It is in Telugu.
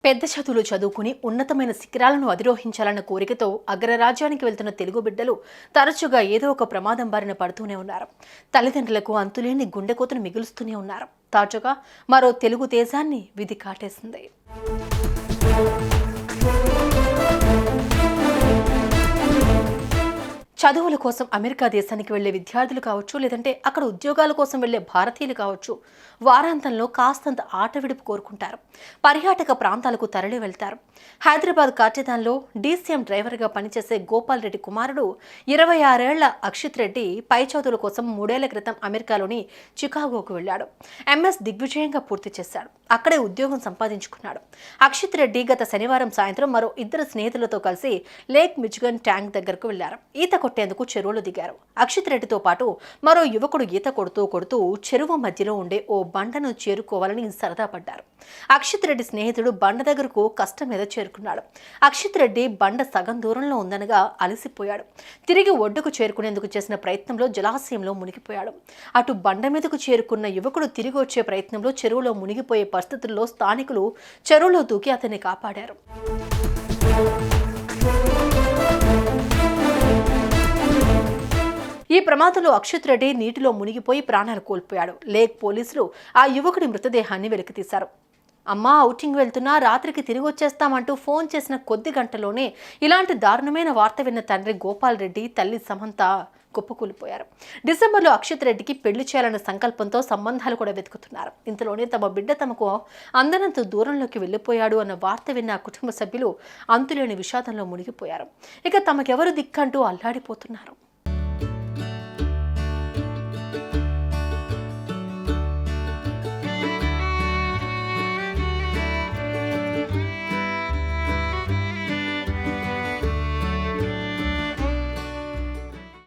పెద్ద చదువులు చదువుకుని ఉన్నతమైన శిఖరాలను అధిరోహించాలన్న కోరికతో అగ్రరాజ్యానికి వెళ్తున్న తెలుగు బిడ్డలు తరచుగా ఏదో ఒక ప్రమాదం బారిన పడుతూనే ఉన్నారు. తల్లిదండ్రులకు అంతులేని గుండెకోతను మిగులుస్తూనే ఉన్నారు. తాజాగా మరో తెలుగు దేశాన్ని విధి కాటేసింది. చదువుల కోసం అమెరికా దేశానికి వెళ్లే విద్యార్థులు కావచ్చు, లేదంటే అక్కడ ఉద్యోగాల కోసం వెళ్లే భారతీయులు కావచ్చు, వారాంతంలో కాస్తంత ఆట విడుపు కోరుకుంటారు. పర్యాటక ప్రాంతాలకు తరలి వెళ్తారు. హైదరాబాద్ కాటేదాన్లో డీసీఎం డ్రైవర్గా పనిచేసే గోపాల్ రెడ్డి కుమారుడు 26 ఏళ్ల అక్షిత్ రెడ్డి పై చదువుల కోసం 3 ఏళ్ల క్రితం అమెరికాలోని చికాగోకు వెళ్లాడు. ఎంఎస్ దిగ్విజయంగా పూర్తి చేశాడు. అక్కడే ఉద్యోగం సంపాదించుకున్నాడు. అక్షిత్ రెడ్డి గత శనివారం సాయంత్రం మరో 2 స్నేహితులతో కలిసి లేక్ మిచిగన్ ట్యాంక్ దగ్గరకు వెళ్లారు. ఈత కొట్టేందుకు చెరువులో దిగారు. అక్షిత్ రెడ్డితో పాటు మరో యువకుడు ఈత కొడుతూ చెరువు మధ్యలో ఉండే ఓ బండను చేరుకోవాలని సరదా పడ్డారు. అక్షిత్ రెడ్డి స్నేహితుడు బండ దగ్గరకు కష్టం మీద చేరుకున్నాడు. అక్షిత్ రెడ్డి బండ సగం దూరంలో ఉందనగా అలసిపోయాడు. తిరిగి ఒడ్డుకు చేరుకునేందుకు చేసిన ప్రయత్నంలో జలాశయంలో మునిగిపోయాడు. అటు బండ మీదకు చేరుకున్న యువకుడు తిరిగి వచ్చే ప్రయత్నంలో చెరువులో మునిగిపోయే పరిస్థితుల్లో స్థానికులు చెరువులో దూకి అతన్ని కాపాడారు. ఈ ప్రమాదంలో అక్షిత్ రెడ్డి నీటిలో మునిగిపోయి ప్రాణాలు కోల్పోయాడు. లేక్ పోలీసులు ఆ యువకుడి మృతదేహాన్ని వెలికితీశారు. అమ్మా ఔటింగ్ వెళ్తున్నా, రాత్రికి తిరిగి వచ్చేస్తామంటూ ఫోన్ చేసిన కొద్ది గంటలోనే ఇలాంటి దారుణమైన వార్త విన్న తండ్రి గోపాల్ రెడ్డి, తల్లి సమంత కుప్పకూలిపోయారు. డిసెంబర్లో అక్షిత్ రెడ్డికి పెళ్లి చేయాలన్న సంకల్పంతో సంబంధాలు కూడా వెతుకుతున్నారు. ఇంతలోనే తమ బిడ్డ తమకు అందనంత దూరంలోకి వెళ్లిపోయాడు అన్న వార్త విన్న కుటుంబ సభ్యులు అంతులేని విషాదంలో మునిగిపోయారు. ఇక తమకెవరు దిక్కంటూ అల్లాడిపోతున్నారు.